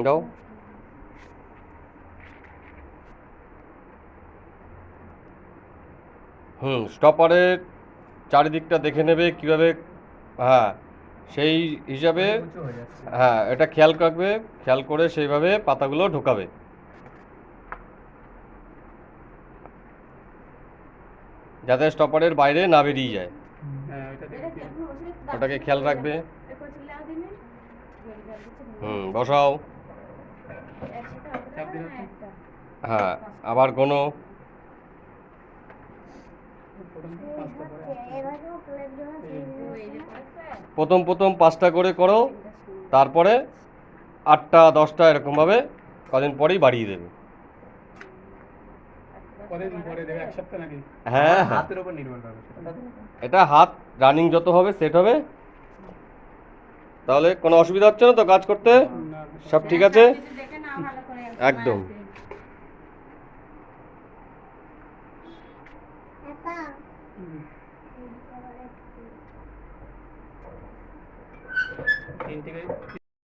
দাও। স্টপারের চারিদিকটা দেখে নেবে কিভাবে। হ্যাঁ, সেই হিসাবে। হ্যাঁ, এটা খেয়াল রাখবে, খেয়াল করে সেইভাবে পাতাগুলো ঢোকাবে, যাতে স্টপারের বাইরে না বেরিয়ে যায়। ওটাকে খেয়াল রাখবে। বসাও। হ্যাঁ, আবার কোনো প্রথম প্রথম 5টা করে করো, তারপরে 8টা 10টা এরকমভাবে কদিন পরেই বাড়িয়ে দেবে। হ্যাঁ, হাতের উপর নির্ভর করবে, এটা হাত রানিং যত হবে সেট হবে। তাহলে কোনো অসুবিধা হচ্ছে না তো কাজ করতে? সব ঠিক আছে একদম।